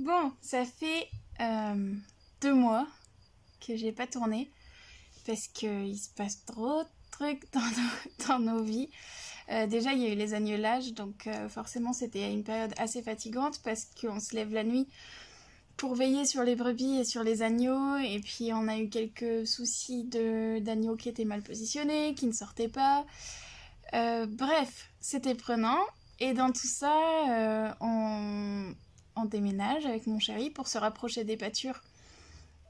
Bon, ça fait 2 mois que j'ai pas tourné parce qu'il se passe trop de trucs dans nos vies. Déjà, il y a eu les agnelages, donc forcément, c'était une période assez fatigante parce qu'on se lève la nuit pour veiller sur les brebis et sur les agneaux. Et puis, on a eu quelques soucis d'agneaux qui étaient mal positionnés, qui ne sortaient pas. Bref, c'était prenant. Et dans tout ça, on déménage avec mon chéri pour se rapprocher des pâtures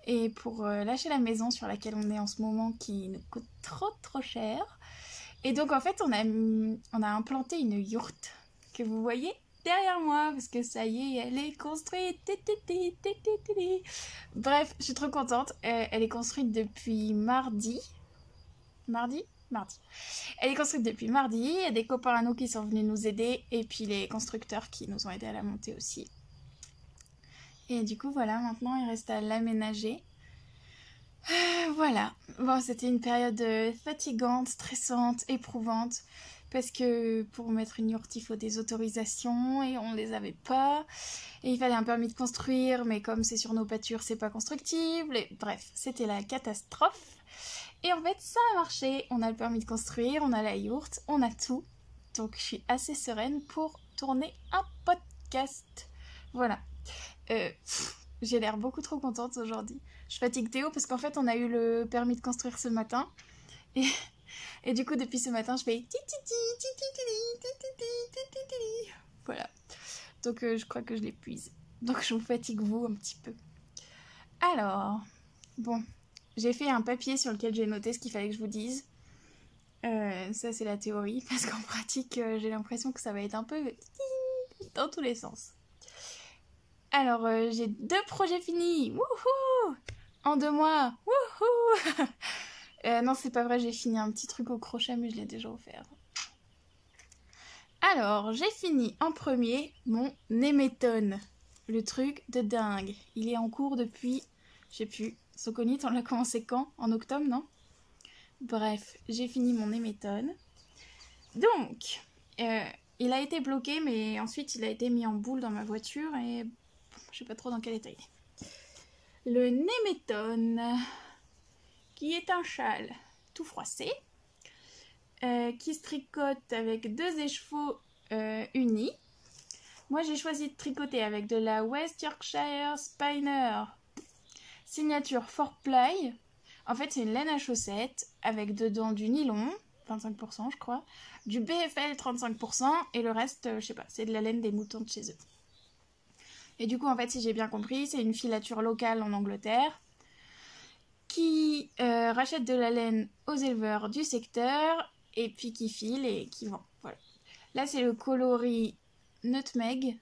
et pour lâcher la maison sur laquelle on est en ce moment qui nous coûte trop cher. Et donc en fait on a implanté une yourte que vous voyez derrière moi parce que ça y est, elle est construite. Bref, je suis trop contente. Elle est construite depuis mardi. Mardi. Elle est construite depuis mardi. Il y a des copains à nous qui sont venus nous aider et puis les constructeurs qui nous ont aidés à la monter aussi. Et du coup, voilà, maintenant il reste à l'aménager. Voilà. Bon, c'était une période fatigante, stressante, éprouvante. Parce que pour mettre une yourte, il faut des autorisations et on les avait pas. Et il fallait un permis de construire, mais comme c'est sur nos pâtures, c'est pas constructible. Et bref, c'était la catastrophe. Et en fait, ça a marché. On a le permis de construire, on a la yourte, on a tout. Donc je suis assez sereine pour tourner un podcast. Voilà. J'ai l'air beaucoup trop contente aujourd'hui. Je fatigue Théo parce qu'en fait on a eu le permis de construire ce matin. Et du coup depuis ce matin je fais voilà. Donc je crois que je l'épuise. Donc je vous fatigue vous un petit peu. Alors, bon, j'ai fait un papier sur lequel j'ai noté ce qu'il fallait que je vous dise. Ça c'est la théorie parce qu'en pratique j'ai l'impression que ça va être un peu dans tous les sens. Alors, j'ai 2 projets finis. Wouhou! En 2 mois. Wouhou! Non, c'est pas vrai, j'ai fini un petit truc au crochet, mais je l'ai déjà offert. Alors, j'ai fini en premier mon Némétone. Le truc de dingue. Il est en cours depuis, je sais plus, Soconite, on l'a commencé quand? En octobre, non? Bref, j'ai fini mon Némétone. Donc, il a été bloqué, mais ensuite il a été mis en boule dans ma voiture et je sais pas trop dans quel état il est. Le Némétone, qui est un châle tout froissé, qui se tricote avec 2 écheveaux unis. Moi j'ai choisi de tricoter avec de la West Yorkshire Spinner signature 4ply. En fait c'est une laine à chaussettes avec dedans du nylon, 25% je crois, du BFL 35% et le reste, je sais pas, c'est de la laine des moutons de chez eux. Et du coup, en fait, si j'ai bien compris, c'est une filature locale en Angleterre qui rachète de la laine aux éleveurs du secteur et puis qui file et qui vend. Voilà. Là, c'est le coloris Nutmeg.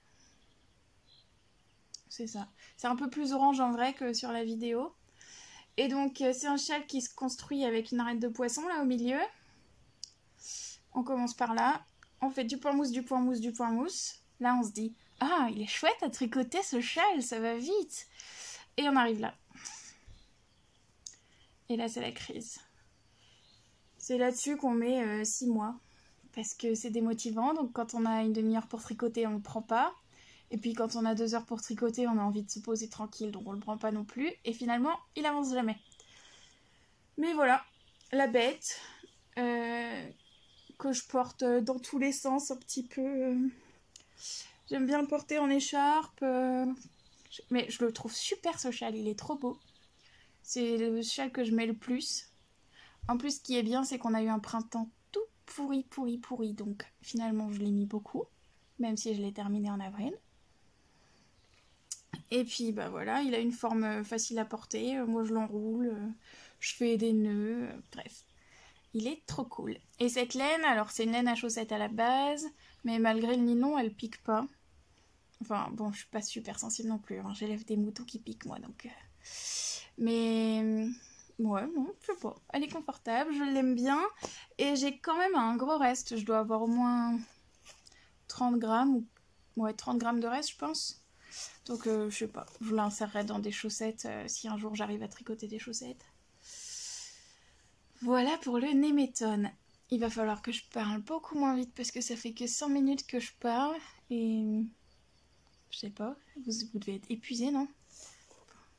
C'est ça. C'est un peu plus orange en vrai que sur la vidéo. Et donc, c'est un châle qui se construit avec une arête de poisson là au milieu. On commence par là. On fait du point mousse, du point mousse, du point mousse. Là, on se dit... Ah, il est chouette à tricoter ce châle, ça va vite. Et on arrive là. Et là, c'est la crise. C'est là-dessus qu'on met 6 mois. Parce que c'est démotivant, donc quand on a une demi-heure pour tricoter, on ne le prend pas. Et puis quand on a 2 heures pour tricoter, on a envie de se poser tranquille, donc on ne le prend pas non plus. Et finalement, il avance jamais. Mais voilà, la bête, que je porte dans tous les sens un petit peu... J'aime bien le porter en écharpe. Mais je le trouve super ce châle, il est trop beau. C'est le châle que je mets le plus. En plus, ce qui est bien, c'est qu'on a eu un printemps tout pourri. Donc finalement, je l'ai mis beaucoup. Même si je l'ai terminé en avril. Et puis, bah voilà, il a une forme facile à porter. Moi, je l'enroule. Je fais des nœuds. Bref. Il est trop cool. Et cette laine, alors c'est une laine à chaussettes à la base. Mais malgré le nylon, elle pique pas. Enfin, bon, je suis pas super sensible non plus. Hein. J'élève des moutons qui piquent, moi, donc... Mais... Ouais, non, je sais pas. Elle est confortable, je l'aime bien. Et j'ai quand même un gros reste. Je dois avoir au moins 30 grammes. Ouais, 30 grammes de reste, je pense. Donc, je sais pas. Je l'insérerai dans des chaussettes si un jour j'arrive à tricoter des chaussettes. Voilà pour le Némétone. Il va falloir que je parle beaucoup moins vite parce que ça fait que 100 minutes que je parle. Et... sais pas. Vous devez être épuisé, non?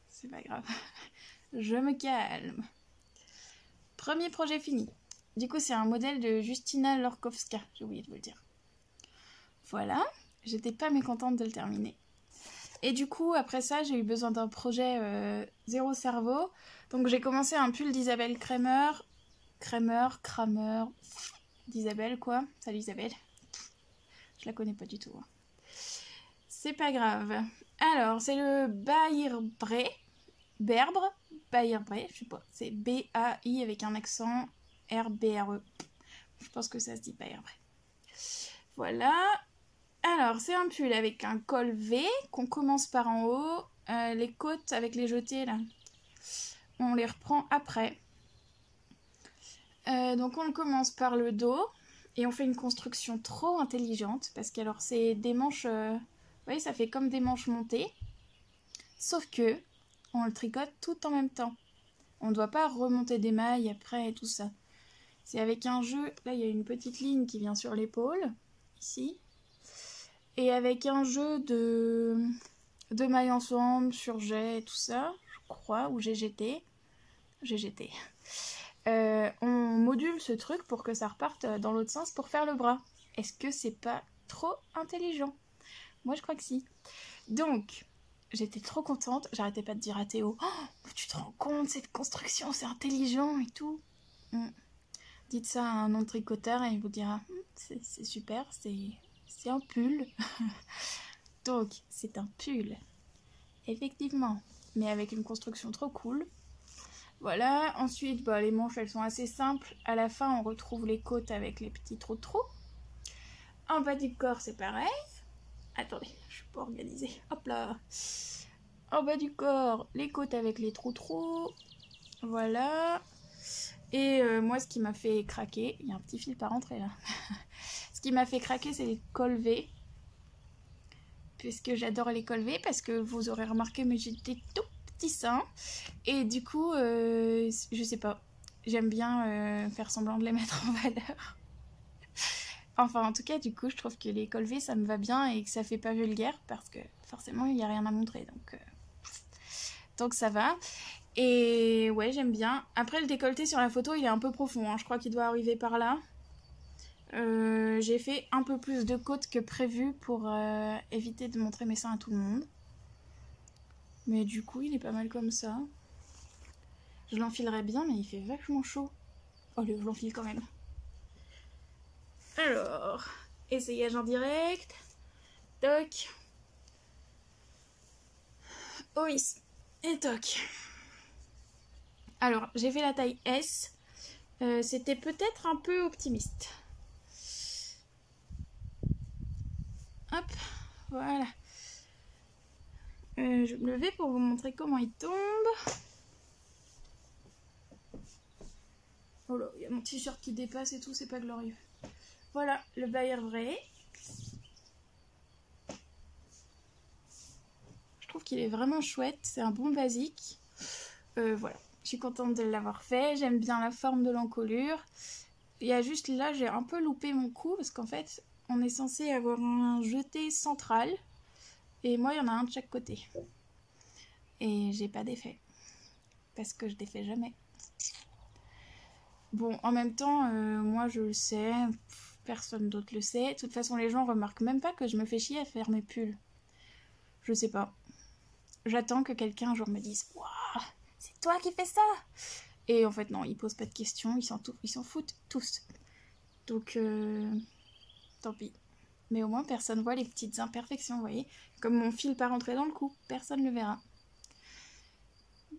C'est pas grave. Je me calme. Premier projet fini. Du coup, c'est un modèle de Justina Lorkowska. J'ai oublié de vous le dire. Voilà. J'étais pas mécontente de le terminer. Et du coup, après ça, j'ai eu besoin d'un projet zéro cerveau. Donc, j'ai commencé un pull d'Isabelle Kramer, d'Isabelle, quoi. Salut Isabelle. Je la connais pas du tout. Hein. C'est pas grave. Alors, c'est le Berbre, je sais pas. C'est B-A-I avec un accent R-B-R-E. Je pense que ça se dit Bayerbre. Voilà. Alors, c'est un pull avec un col V qu'on commence par en haut. Les côtes avec les jetés, là, on les reprend après. Donc, on commence par le dos et on fait une construction trop intelligente parce que, alors, c'est des manches... vous voyez, ça fait comme des manches montées. Sauf que, on le tricote tout en même temps. On ne doit pas remonter des mailles après et tout ça. C'est avec un jeu... Là, il y a une petite ligne qui vient sur l'épaule, ici. Et avec un jeu de mailles ensemble, sur jet et tout ça, je crois, ou GGT. GGT. On module ce truc pour que ça reparte dans l'autre sens pour faire le bras. Est-ce que c'est pas trop intelligent? Moi, je crois que si. Donc, j'étais trop contente. J'arrêtais pas de dire à Théo, oh, tu te rends compte, cette construction, c'est intelligent et tout. Dites ça à un non-tricoteur et il vous dira, c'est super, c'est un pull. Donc, c'est un pull. Effectivement. Mais avec une construction trop cool. Voilà. Ensuite, les manches, elles sont assez simples. À la fin, on retrouve les côtes avec les petits trous. En bas du corps, c'est pareil. Attendez, je suis pas organisée. Hop là. En bas du corps, les côtes avec les trous. Voilà. Et moi, ce qui m'a fait craquer... Il y a un petit fil par entrée, là. Ce qui m'a fait craquer, c'est les cols V. Puisque j'adore les cols V, parce que vous aurez remarqué, mais j'ai des tout petits seins. Et du coup, je sais pas. J'aime bien faire semblant de les mettre en valeur. Enfin, en tout cas, du coup, je trouve que les cols V, ça me va bien et que ça fait pas vulgaire, parce que forcément, il n'y a rien à montrer. Donc ça va. Et ouais, j'aime bien. Après, le décolleté sur la photo, il est un peu profond. Hein. Je crois qu'il doit arriver par là. J'ai fait un peu plus de côtes que prévu pour éviter de montrer mes seins à tout le monde. Mais du coup, il est pas mal comme ça. Je l'enfilerais bien, mais il fait vachement chaud. Oh, je l'enfile quand même. Alors, essayage en direct. Toc. Oui. Et toc. Alors, j'ai fait la taille S. C'était peut-être un peu optimiste. Hop, voilà. Je vais me lever pour vous montrer comment il tombe. Oh là, il y a mon t-shirt qui dépasse et tout, c'est pas glorieux. Voilà, le Bayerbre. Je trouve qu'il est vraiment chouette, c'est un bon basique. Voilà, je suis contente de l'avoir fait, j'aime bien la forme de l'encolure. Il y a juste là, j'ai un peu loupé mon coup parce qu'en fait, on est censé avoir un jeté central. Et moi, il y en a un de chaque côté. Et j'ai pas d'effet. Parce que je défais jamais. Bon, en même temps, moi je le sais. Personne d'autre le sait. De toute façon, les gens remarquent même pas que je me fais chier à faire mes pulls. Je sais pas. J'attends que quelqu'un un jour me dise « Waouh, c'est toi qui fais ça !» Et en fait, non, ils posent pas de questions. Ils s'en foutent tous. Donc, tant pis. Mais au moins, personne voit les petites imperfections, vous voyez. Comme mon fil pas rentré dans le cou, personne ne le verra.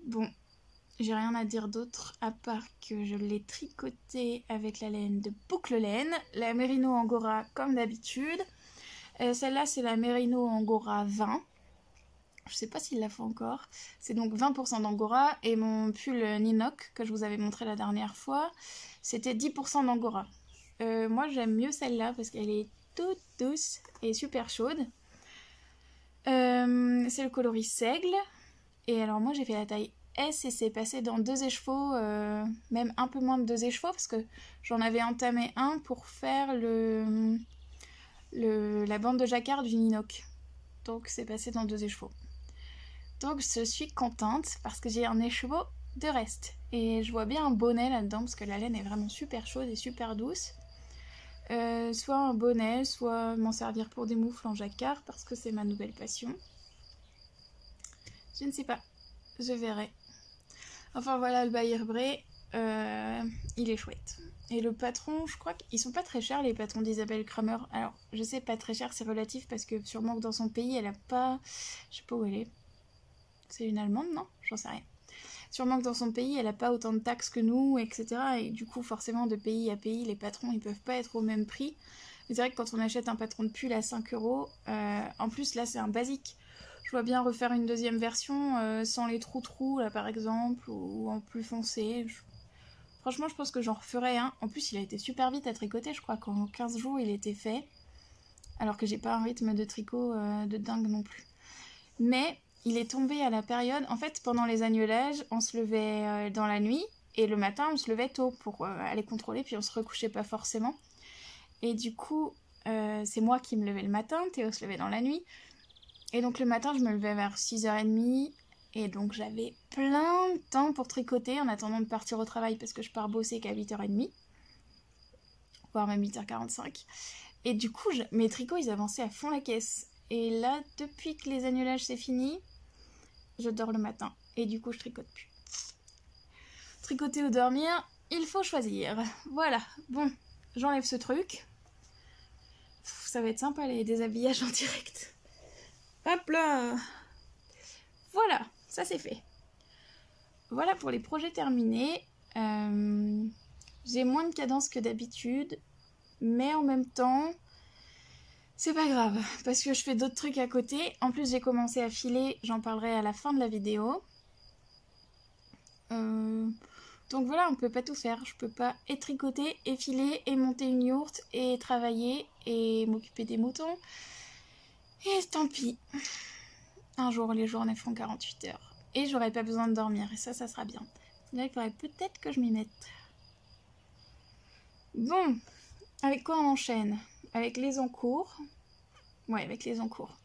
Bon, j'ai rien à dire d'autre, à part que je l'ai tricoté avec la laine de Boucle Laine, la Merino Angora comme d'habitude. Celle-là, c'est la Merino Angora 20. Je sais pas s'il la fait encore. C'est donc 20% d'Angora. Et mon pull Ninoc, que je vous avais montré la dernière fois, c'était 10% d'Angora. Moi, j'aime mieux celle-là parce qu'elle est toute douce et super chaude. C'est le coloris seigle. Et alors moi j'ai fait la taille S et c'est passé dans 2 écheveaux, même un peu moins de 2 écheveaux parce que j'en avais entamé un pour faire la bande de jacquard du Ninoc. donc c'est passé dans 2 écheveaux. Donc je suis contente parce que j'ai un écheveau de reste. Et je vois bien un bonnet là-dedans parce que la laine est vraiment super chaude et super douce. Soit un bonnet, soit m'en servir pour des moufles en jacquard parce que c'est ma nouvelle passion. Je ne sais pas, je verrai. Enfin voilà, le Bayer-Bré, il est chouette. Et le patron, je crois qu'ils sont pas très chers les patrons d'Isabelle Kramer. Alors, je sais pas très cher, c'est relatif parce que sûrement que dans son pays, elle a pas... Je sais pas où elle est. C'est une Allemande, non? J'en sais rien. Sûrement que dans son pays, elle a pas autant de taxes que nous, etc. Et du coup, forcément, de pays à pays, les patrons, ils peuvent pas être au même prix. Mais c'est vrai que quand on achète un patron de pull à 5 €, en plus, là, c'est un basique. Je vois bien refaire une deuxième version sans les trous là, par exemple, ou en plus foncé. Franchement, je pense que j'en referai un. En plus, il a été super vite à tricoter, je crois qu'en 15 jours, il était fait. Alors que j'ai pas un rythme de tricot de dingue non plus. Mais il est tombé à la période... En fait, pendant les agnelages, on se levait dans la nuit. Et le matin, on se levait tôt pour aller contrôler, puis on se recouchait pas forcément. Et du coup, c'est moi qui me levais le matin, Théo se levait dans la nuit. Et donc le matin, je me levais vers 6h30. Et donc j'avais plein de temps pour tricoter en attendant de partir au travail parce que je pars bosser qu'à 8h30. Voire même 8h45. Et du coup, mes tricots, ils avançaient à fond la caisse. Et là, depuis que les agnelages c'est fini, je dors le matin. Et du coup, je tricote plus. Tricoter ou dormir, il faut choisir. Voilà. Bon, j'enlève ce truc. Ça va être sympa les déshabillages en direct. Hop là! Voilà, ça c'est fait. Voilà pour les projets terminés. J'ai moins de cadence que d'habitude, mais en même temps, c'est pas grave, parce que je fais d'autres trucs à côté. En plus, j'ai commencé à filer, j'en parlerai à la fin de la vidéo. Donc voilà, on peut pas tout faire. Je peux pas et tricoter, et filer, et monter une yourte, et travailler, et m'occuper des moutons. Et tant pis. Un jour, les journées font 48 heures. Et j'aurai pas besoin de dormir. Et ça sera bien. Là, il faudrait peut-être que je m'y mette. Bon. Avec quoi on enchaîne? Avec les encours. Ouais, avec les encours.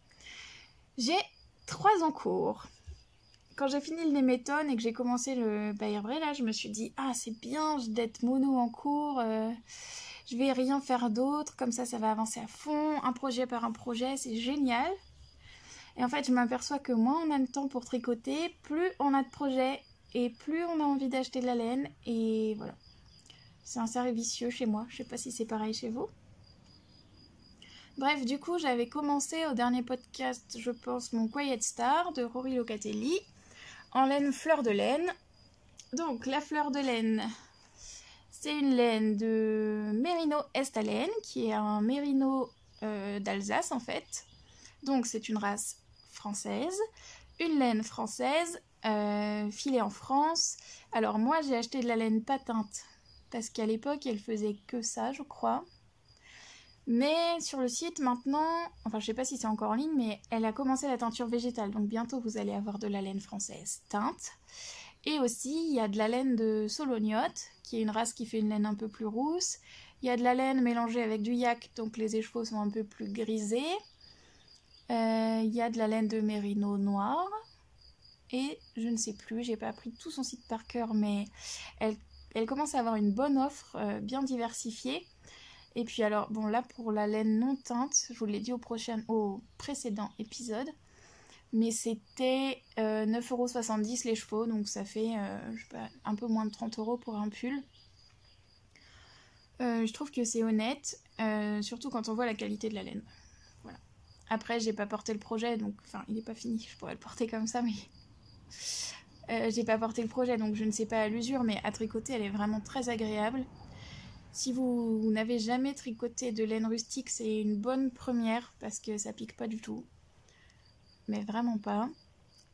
J'ai 3 encours. Quand j'ai fini le Nemeton et que j'ai commencé le Bayer-Bré, là, je me suis dit, ah, c'est bien d'être mono en cours. Je vais rien faire d'autre. Comme ça va avancer à fond. Un projet par un projet, c'est génial. Et en fait, je m'aperçois que moins on a de temps pour tricoter, plus on a de projets et plus on a envie d'acheter de la laine. Et voilà. C'est un cercle vicieux chez moi. Je sais pas si c'est pareil chez vous. Bref, du coup, j'avais commencé au dernier podcast, je pense, mon Quiet Star de Rory Locatelli en laine fleur de laine. Donc, la fleur de laine, c'est une laine de Mérino Estalaine, qui est un mérino d'Alsace en fait. Donc, c'est une race française, une laine française, filée en France. Alors moi j'ai acheté de la laine patinte parce qu'à l'époque elle faisait que ça je crois. Mais sur le site maintenant, enfin je sais pas si c'est encore en ligne, mais elle a commencé la teinture végétale. Donc bientôt vous allez avoir de la laine française teinte. Et aussi il y a de la laine de Solognotte, qui est une race qui fait une laine un peu plus rousse. Il y a de la laine mélangée avec du yak, donc les écheveaux sont un peu plus grisés. Il y a de la laine de mérino noir et je ne sais plus, j'ai pas appris tout son site par cœur, mais elle commence à avoir une bonne offre bien diversifiée. Et puis alors, bon là pour la laine non teinte, je vous l'ai dit au précédent épisode, mais c'était 9,70 € les chevaux, donc ça fait je sais pas, un peu moins de 30 € pour un pull. Je trouve que c'est honnête, surtout quand on voit la qualité de la laine. Après, j'ai pas porté le projet, donc... Enfin, il est pas fini, je pourrais le porter comme ça, mais... j'ai pas porté le projet, donc je ne sais pas à l'usure, mais à tricoter, elle est vraiment très agréable. Si vous n'avez jamais tricoté de laine rustique, c'est une bonne première, parce que ça pique pas du tout. Mais vraiment pas.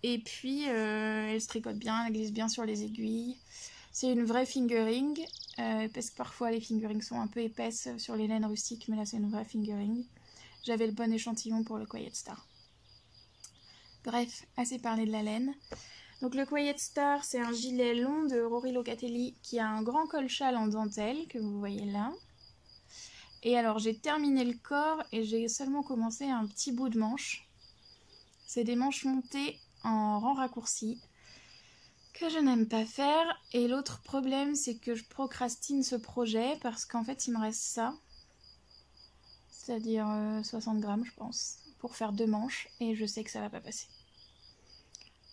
Et puis, elle se tricote bien, elle glisse bien sur les aiguilles. C'est une vraie fingering, parce que parfois les fingerings sont un peu épaisses sur les laines rustiques, mais là c'est une vraie fingering. J'avais le bon échantillon pour le Quiet Star. Bref, assez parlé de la laine. Donc le Quiet Star, c'est un gilet long de Rory Locatelli qui a un grand col-châle en dentelle, que vous voyez là. Et alors j'ai terminé le corps et j'ai seulement commencé un petit bout de manche. C'est des manches montées en rang raccourci que je n'aime pas faire. Et l'autre problème, c'est que je procrastine ce projet parce qu'en fait, il me reste ça. C'est-à-dire 60 grammes, je pense, pour faire 2 manches. Et je sais que ça va pas passer.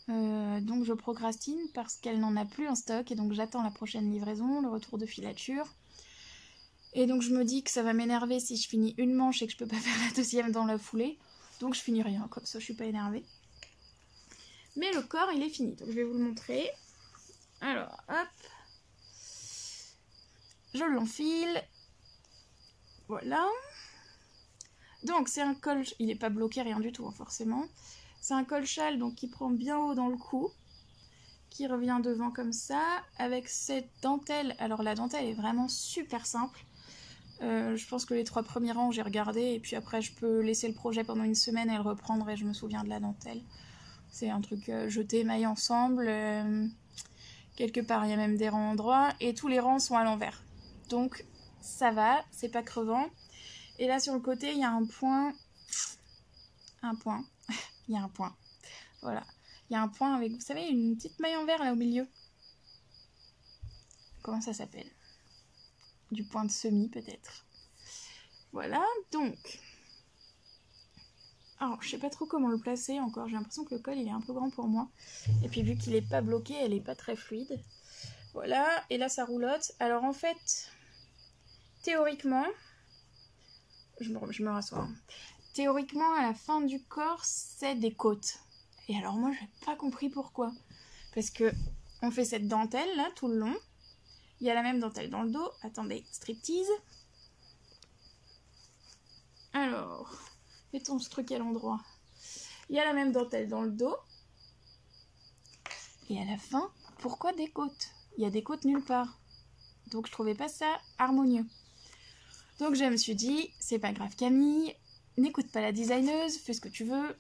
Donc je procrastine parce qu'elle n'en a plus en stock. Et donc j'attends la prochaine livraison, le retour de filature. Et donc je me dis que ça va m'énerver si je finis une manche et que je peux pas faire la deuxième dans la foulée. Donc je finis rien, comme ça je suis pas énervée. Mais le corps il est fini, donc je vais vous le montrer. Alors hop, je l'enfile. Voilà. Donc c'est un col, il n'est pas bloqué rien du tout hein, forcément. C'est un col châle donc qui prend bien haut dans le cou, qui revient devant comme ça, avec cette dentelle. Alors la dentelle est vraiment super simple. Je pense que les 3 premiers rangs j'ai regardé et puis après je peux laisser le projet pendant une semaine et le reprendre et je me souviens de la dentelle. C'est un truc jeté, maille ensemble, quelque part il y a même des rangs endroits et tous les rangs sont à l'envers. Donc ça va, c'est pas crevant. Et là sur le côté il y a un point, il y a un point, voilà. Il y a un point avec, vous savez, une petite maille en verre là au milieu. Comment ça s'appelle ? Du point de semis peut-être. Voilà, donc. Alors, je sais pas trop comment le placer encore. J'ai l'impression que le col, il est un peu grand pour moi. Et puis, vu qu'il est pas bloqué, elle est pas très fluide. Voilà, et là, ça roulotte. Alors, en fait, théoriquement... Je me rassois. Théoriquement, à la fin du corps, c'est des côtes. Et alors, moi, j'ai pas compris pourquoi. Parce que on fait cette dentelle, là, tout le long. Il y a la même dentelle dans le dos. Attendez, striptease. Alors, mettons ce truc à l'endroit. Il y a la même dentelle dans le dos. Et à la fin, pourquoi des côtes ? Il y a des côtes nulle part. Donc je trouvais pas ça harmonieux. Donc je me suis dit, c'est pas grave Camille, n'écoute pas la designeuse, fais ce que tu veux,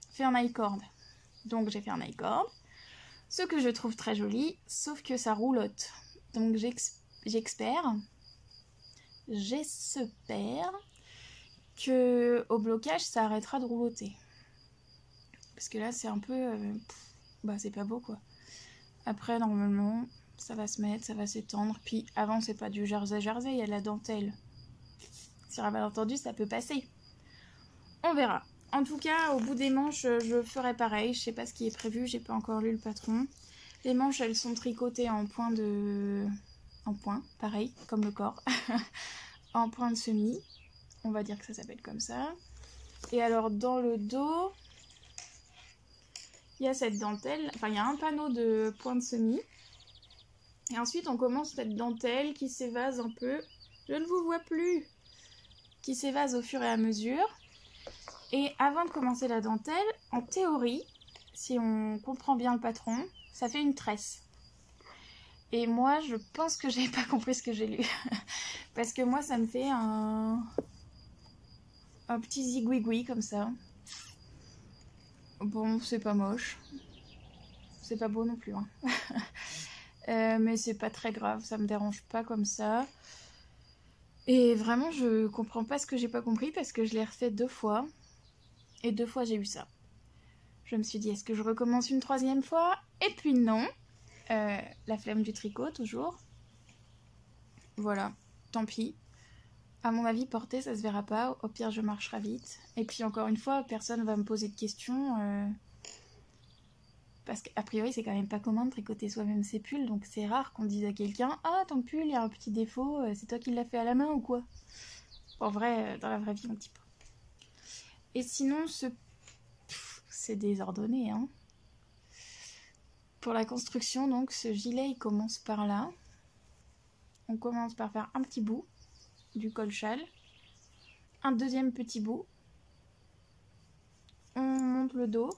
fais un I-cord. Donc j'ai fait un I-cord. Ce que je trouve très joli, sauf que ça roulotte. Donc j'espère que au blocage ça arrêtera de roulotter. Parce que là c'est un peu... bah c'est pas beau quoi. Après normalement ça va se mettre, ça va s'étendre. Puis avant c'est pas du jersey, il y a de la dentelle. Sur un malentendu ça peut passer. On verra. En tout cas au bout des manches je ferai pareil. Je sais pas ce qui est prévu, j'ai pas encore lu le patron. Les manches elles sont tricotées en point de... En point, pareil, comme le corps. En point de semis. On va dire que ça s'appelle comme ça. Et alors dans le dos, il y a cette dentelle, enfin il y a un panneau de point de semis. Et ensuite on commence cette dentelle qui s'évase un peu. Je ne vous vois plus. Qui s'évase au fur et à mesure. Et avant de commencer la dentelle, en théorie, si on comprend bien le patron, ça fait une tresse. Et moi je pense que j'ai pas compris ce que j'ai lu. Parce que moi ça me fait un petit zigouigoui comme ça. Bon, c'est pas moche. C'est pas beau non plus. Hein. Mais c'est pas très grave, ça me dérange pas comme ça. Et vraiment, je comprends pas ce que j'ai pas compris parce que je l'ai refait 2 fois. Et 2 fois, j'ai eu ça. Je me suis dit, est-ce que je recommence une 3e fois ? Et puis non. La flemme du tricot, toujours. Voilà, tant pis. À mon avis, porter, ça se verra pas. Au pire, je marcherai vite. Et puis, encore une fois, personne va me poser de questions. Parce qu'a priori, c'est quand même pas commun de tricoter soi-même ses pulls. Donc, c'est rare qu'on dise à quelqu'un « Ah, ton pull, il y a un petit défaut. C'est toi qui l'as fait à la main ou quoi ?» En vrai, dans la vraie vie, un petit peu. Et sinon, c'est désordonné. Hein. Pour la construction, donc, ce gilet, il commence par là. On commence par faire un petit bout du col châle, un deuxième petit bout, on monte le dos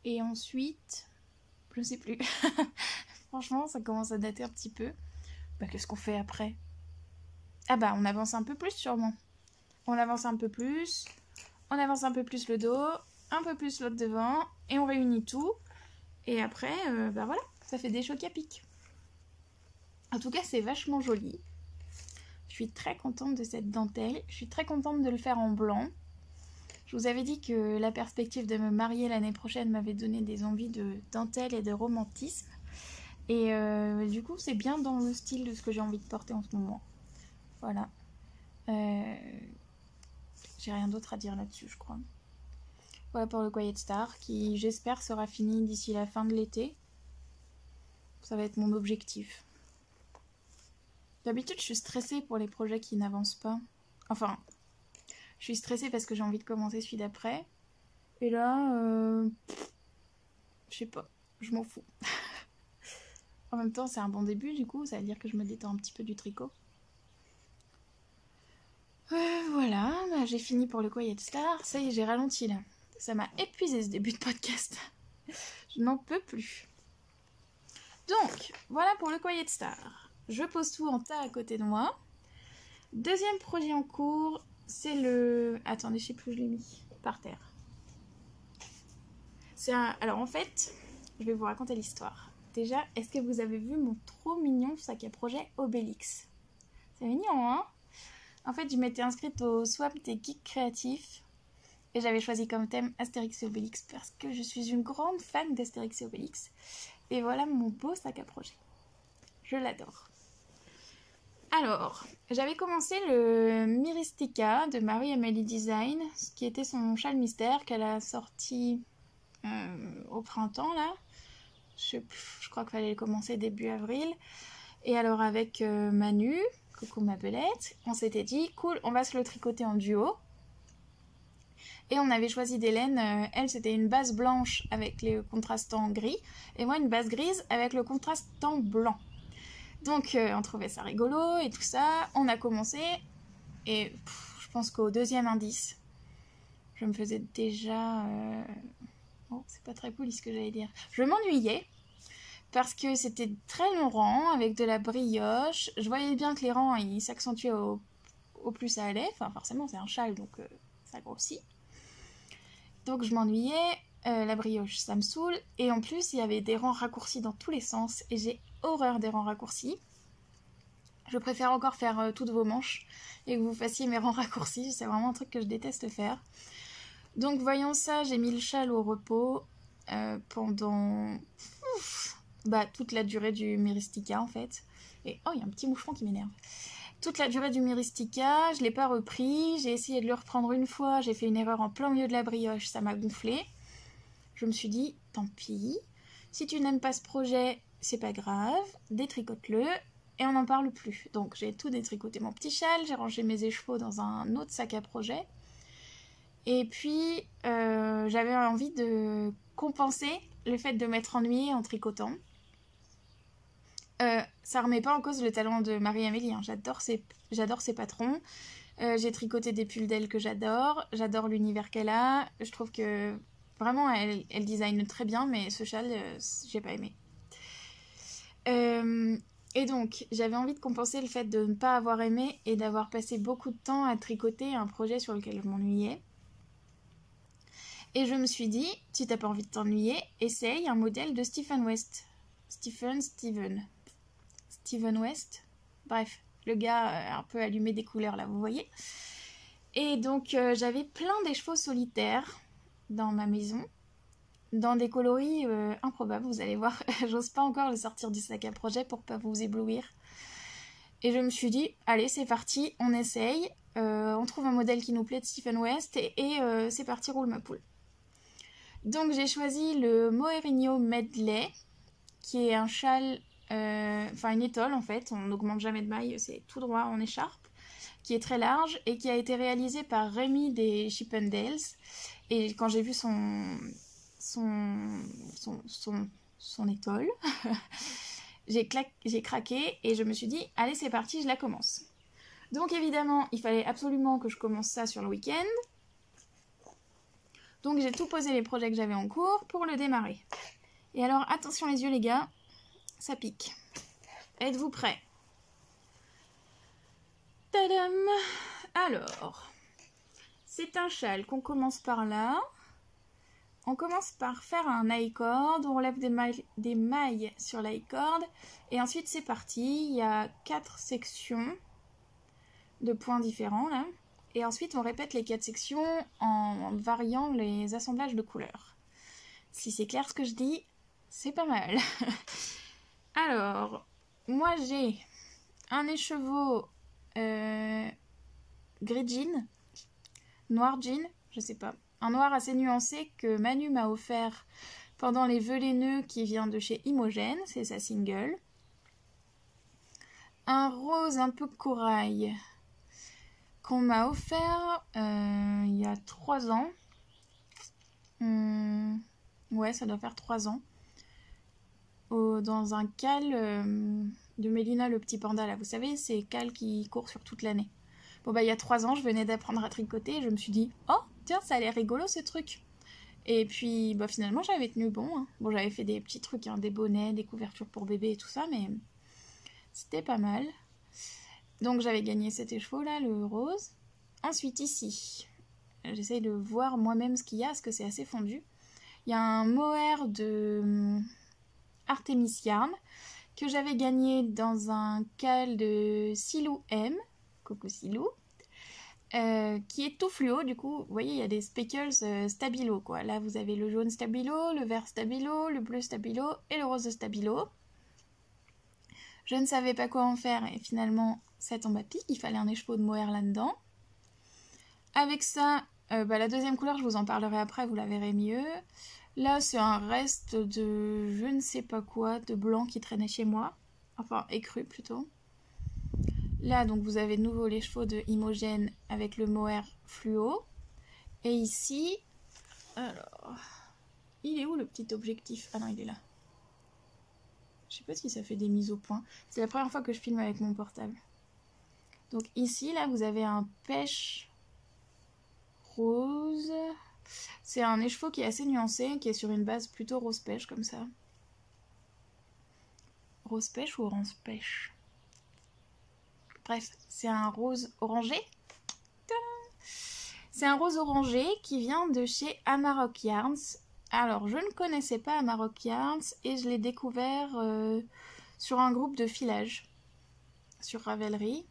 et ensuite je sais plus. Franchement ça commence à dater un petit peu. Bah qu'est-ce qu'on fait après? Ah bah on avance un peu plus sûrement. On avance un peu plus, on avance un peu plus le dos, un peu plus l'autre devant et on réunit tout et après bah voilà, ça fait des chocs à pic. En tout cas c'est vachement joli. Je suis très contente de cette dentelle. Je suis très contente de le faire en blanc. Je vous avais dit que la perspective de me marier l'année prochaine m'avait donné des envies de dentelle et de romantisme. Et du coup, c'est bien dans le style de ce que j'ai envie de porter en ce moment. Voilà. J'ai rien d'autre à dire là-dessus, je crois. Voilà pour le Quiet Star, qui j'espère sera fini d'ici la fin de l'été. Ça va être mon objectif. D'habitude, je suis stressée pour les projets qui n'avancent pas. Enfin, je suis stressée parce que j'ai envie de commencer celui d'après. Et là, je sais pas, je m'en fous. En même temps, c'est un bon début, du coup, ça veut dire que je me détends un petit peu du tricot. Voilà, bah, j'ai fini pour le Quiet Star. Ça y est, j'ai ralenti là. Ça m'a épuisé ce début de podcast. Je n'en peux plus. Donc, voilà pour le Quiet Star. Je pose tout en tas à côté de moi. Deuxième projet en cours, c'est le... Attendez, je sais plus où je l'ai mis. Par terre. Alors en fait, je vais vous raconter l'histoire. Déjà, est-ce que vous avez vu mon trop mignon sac à projet Obélix? C'est mignon, hein? En fait, je m'étais inscrite au swap des geeks créatifs. Et j'avais choisi comme thème Astérix et Obélix parce que je suis une grande fan d'Astérix et Obélix. Et voilà mon beau sac à projet. Je l'adore. Alors, j'avais commencé le Myristica de Marie-Amélie Design, qui était son châle mystère qu'elle a sorti au printemps, là. Je crois qu'il fallait commencer début avril. Et alors avec Manu, coucou ma belette, on s'était dit, cool, on va se le tricoter en duo. Et on avait choisi des laines, elle c'était une base blanche avec les contrastants gris, et moi une base grise avec le contrastant blanc. Donc on trouvait ça rigolo et tout ça, on a commencé, et je pense qu'au deuxième indice, je me faisais déjà... Oh, c'est pas très poli ce que j'allais dire. Je m'ennuyais, parce que c'était très long rang, avec de la brioche, je voyais bien que les rangs ils s'accentuaient au plus ça allait, enfin forcément c'est un châle donc ça grossit. Donc je m'ennuyais, la brioche ça me saoule, et en plus il y avait des rangs raccourcis dans tous les sens, et j'ai horreur des rangs raccourcis. Je préfère encore faire toutes vos manches, et que vous fassiez mes rangs raccourcis, c'est vraiment un truc que je déteste faire. Donc voyant ça, j'ai mis le châle au repos pendant toute la durée du Myristica en fait. Et oh, il y a un petit moucheron qui m'énerve. Toute la durée du Myristica, je ne l'ai pas repris, j'ai essayé de le reprendre une fois, j'ai fait une erreur en plein milieu de la brioche, ça m'a gonflé. Je me suis dit, tant pis, si tu n'aimes pas ce projet, c'est pas grave, détricote-le, et on n'en parle plus. Donc j'ai tout détricoté mon petit châle, j'ai rangé mes écheveaux dans un autre sac à projet, et puis j'avais envie de compenser le fait de m'être ennuyée en tricotant. Ça remet pas en cause le talent de Marie-Amélie, hein. J'adore ses patrons, j'ai tricoté des pulls d'elle que j'adore l'univers qu'elle a, je trouve que vraiment elle design très bien, mais ce châle, j'ai pas aimé. Et donc j'avais envie de compenser le fait de ne pas avoir aimé et d'avoir passé beaucoup de temps à tricoter un projet sur lequel je m'ennuyais. Et je me suis dit, si t'as pas envie de t'ennuyer, essaye un modèle de Stephen West. Steven West. Bref, le gars un peu allumé des couleurs là, vous voyez. Et donc j'avais plein d'écheveaux solitaires dans ma maison, dans des coloris improbables, vous allez voir. J'ose pas encore le sortir du sac à projet pour pas vous éblouir. Et je me suis dit, allez c'est parti, on essaye, on trouve un modèle qui nous plaît de Stephen West, et c'est parti, roule ma poule. Donc j'ai choisi le Moerigno Medley, qui est un châle, une étole en fait, on n'augmente jamais de maille, c'est tout droit en écharpe, qui est très large et qui a été réalisé par Rémi des Chippendales. Et quand j'ai vu son étole, j'ai craqué et je me suis dit, allez c'est parti, je la commence. Donc évidemment, il fallait absolument que je commence ça sur le week-end. Donc j'ai tout posé les projets que j'avais en cours pour le démarrer. Et alors attention les yeux les gars, ça pique. Êtes-vous prêts? Tadam! Alors, c'est un châle qu'on commence par là. On commence par faire un high-cord, on relève des mailles sur l'high-cord, et ensuite c'est parti. Il y a 4 sections de points différents là. Et ensuite, on répète les 4 sections en variant les assemblages de couleurs. Si c'est clair ce que je dis, c'est pas mal. Alors, moi j'ai un écheveau gris jean, noir jean, je sais pas. Un noir assez nuancé que Manu m'a offert pendant les vœux laineux qui vient de chez Imogène, c'est sa single. Un rose un peu corail qu'on m'a offert il y a 3 ans. Ouais, ça doit faire 3 ans. Dans un cal de Mélina le petit panda, là. Vous savez, ces cals qui courent sur toute l'année. Bon, bah, il y a 3 ans, je venais d'apprendre à tricoter et je me suis dit, oh, tiens, ça a l'air rigolo ce truc. Et puis, bah, finalement, j'avais tenu bon. Hein. Bon, j'avais fait des petits trucs, hein, des bonnets, des couvertures pour bébé et tout ça, mais c'était pas mal. Donc, j'avais gagné cet écheveau-là, le rose. Ensuite, ici, j'essaye de voir moi-même ce qu'il y a, parce que c'est assez fondu. Il y a un mohair de Artemis Yarn que j'avais gagné dans un cal de Silou M. Coucou Silou. Qui est tout fluo, du coup, vous voyez, il y a des speckles stabilo, quoi. Là, vous avez le jaune stabilo, le vert stabilo, le bleu stabilo et le rose stabilo. Je ne savais pas quoi en faire et finalement, ça tombe à pic, il fallait un écheveau de mohair là-dedans. Avec ça, la deuxième couleur, je vous en parlerai après, vous la verrez mieux. Là, c'est un reste de je ne sais pas quoi, de blanc qui traînait chez moi. Enfin, écru plutôt. Là, donc, vous avez de nouveau les chevaux de Imogène avec le mohair fluo. Et ici, alors, il est où le petit objectif? Ah non, il est là. Je sais pas si ça fait des mises au point. C'est la première fois que je filme avec mon portable. Donc ici, là, vous avez un pêche rose. C'est un écheveau qui est assez nuancé, qui est sur une base plutôt rose pêche, comme ça. Rose pêche ou orange pêche? Bref, c'est un rose orangé. C'est un rose orangé qui vient de chez Amarok Yarns. Alors, je ne connaissais pas Amarok Yarns et je l'ai découvert sur un groupe de filage sur Ravelry.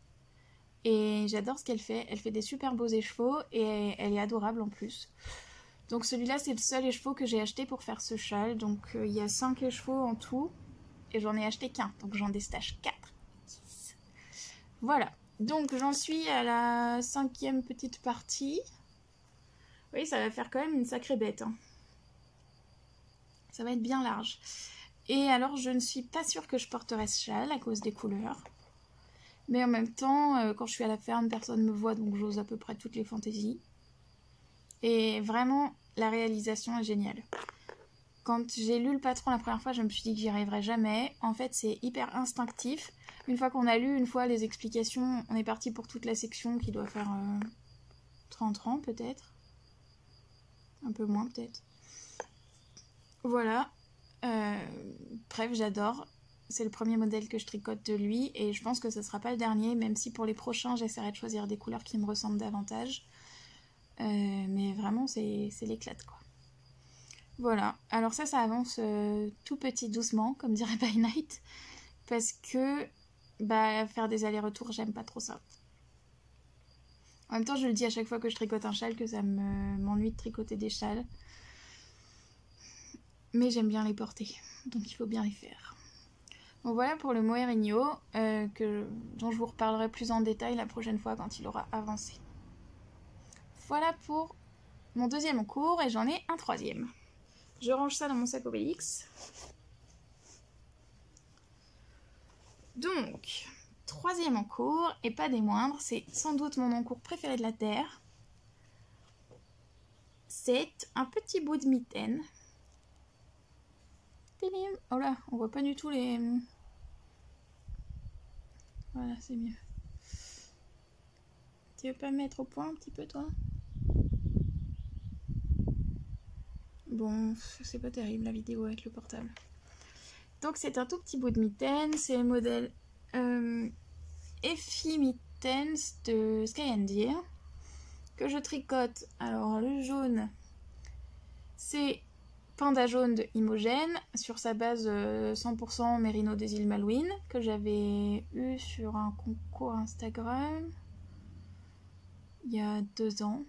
Et j'adore ce qu'elle fait. Elle fait des super beaux écheveaux et elle est adorable en plus. Donc celui-là, c'est le seul écheveau que j'ai acheté pour faire ce châle. Donc il y a 5 écheveaux en tout et j'en ai acheté qu'un. Donc j'en déstache 4. Voilà. Donc j'en suis à la 5e petite partie. Oui, ça va faire quand même une sacrée bête. Hein. Ça va être bien large. Et alors, je ne suis pas sûre que je porterai ce châle à cause des couleurs. Mais en même temps, quand je suis à la ferme, personne ne me voit, donc j'ose à peu près toutes les fantaisies. Et vraiment, la réalisation est géniale. Quand j'ai lu Le Patron la première fois, je me suis dit que j'y arriverais jamais. En fait, c'est hyper instinctif. Une fois qu'on a lu, une fois les explications, on est parti pour toute la section qui doit faire 30 rangs peut-être. Un peu moins peut-être. Voilà. Bref, j'adore. C'est le premier modèle que je tricote de lui et je pense que ce sera pas le dernier, même si pour les prochains, j'essaierai de choisir des couleurs qui me ressemblent davantage. Mais vraiment, c'est l'éclate, quoi. Voilà. Alors ça avance tout petit, doucement, comme dirait By Night, parce que faire des allers-retours, j'aime pas trop ça. En même temps, je le dis à chaque fois que je tricote un châle que ça m'ennuie de tricoter des châles. Mais j'aime bien les porter, donc il faut bien les faire. Donc voilà pour le Moherigno, dont je vous reparlerai plus en détail la prochaine fois quand il aura avancé. Voilà pour mon deuxième en cours et j'en ai un troisième. Je range ça dans mon sac Obélix. Donc, troisième en cours, et pas des moindres, c'est sans doute mon encours préféré de la Terre. C'est un petit bout de mitaine. Oh là, on voit pas du tout les... Voilà, c'est mieux. Tu veux pas me mettre au point un petit peu, toi? Bon, c'est pas terrible la vidéo avec le portable. Donc c'est un tout petit bout de mitaine, c'est le modèle Effie Mittens de Sky and Deer que je tricote. Alors le jaune, c'est Panda jaune de Imogène sur sa base 100% Mérino des îles Malouines que j'avais eu sur un concours Instagram. il y a 2 ans.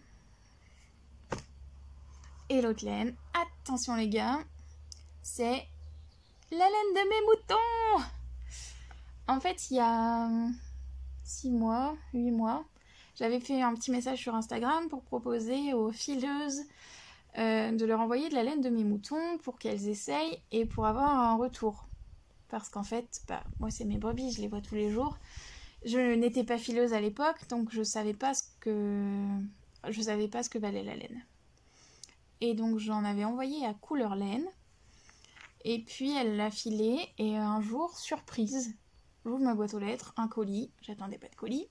Et l'autre laine, attention les gars, c'est la laine de mes moutons. En fait, il y a 6 mois, 8 mois, j'avais fait un petit message sur Instagram pour proposer aux fileuses de leur envoyer de la laine de mes moutons pour qu'elles essayent et pour avoir un retour. Parce qu'en fait, moi c'est mes brebis, je les vois tous les jours. Je n'étais pas fileuse à l'époque, donc je savais pas ce que valait la laine. Et donc j'en avais envoyé à Couleur Laine. Et puis elle l'a filé et un jour, surprise, j'ouvre ma boîte aux lettres, un colis, j'attendais pas de colis.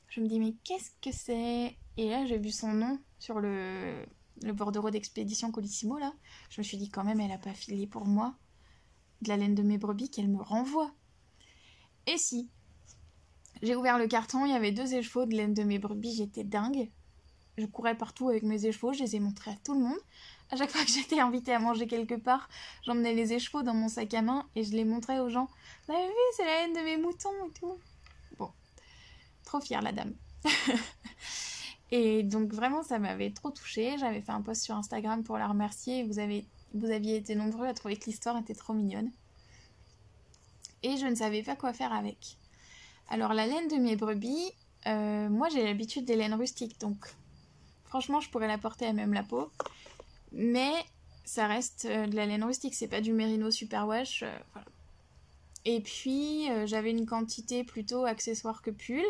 Je me dis mais qu'est-ce que c'est? Et là j'ai vu son nom sur le bordereau d'expédition Colissimo là. Je me suis dit quand même elle a pas filé pour moi de la laine de mes brebis qu'elle me renvoie. Et si, j'ai ouvert le carton, il y avait 2 écheveaux de laine de mes brebis, j'étais dingue. Je courais partout avec mes écheveaux, je les ai montrés à tout le monde. À chaque fois que j'étais invitée à manger quelque part, j'emmenais les écheveaux dans mon sac à main et je les montrais aux gens. Vous avez vu, c'est la laine de mes moutons et tout. Bon, trop fière la dame. Et donc vraiment, ça m'avait trop touchée. J'avais fait un post sur Instagram pour la remercier. Vous aviez été nombreux à trouver que l'histoire était trop mignonne. Et je ne savais pas quoi faire avec. Alors la laine de mes brebis, moi j'ai l'habitude des laines rustiques, donc franchement je pourrais la porter à même la peau. Mais ça reste de la laine rustique, c'est pas du mérino superwash. Voilà. Et puis j'avais une quantité plutôt accessoire que pull.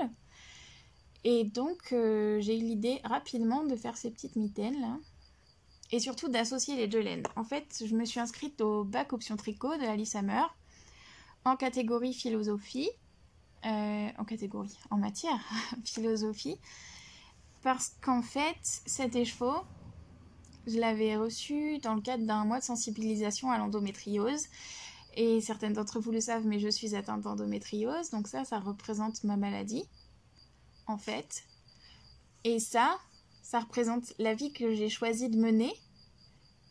Et donc j'ai eu l'idée rapidement de faire ces petites mitaines là. Et surtout d'associer les 2 laines. En fait, je me suis inscrite au bac option tricot de Alice Hammer en catégorie philosophie. En matière philosophie. Parce qu'en fait, cet écheveau, je l'avais reçu dans le cadre d'un mois de sensibilisation à l'endométriose. Et certaines d'entre vous le savent, mais je suis atteinte d'endométriose. Donc ça représente ma maladie, en fait. Et ça représente la vie que j'ai choisi de mener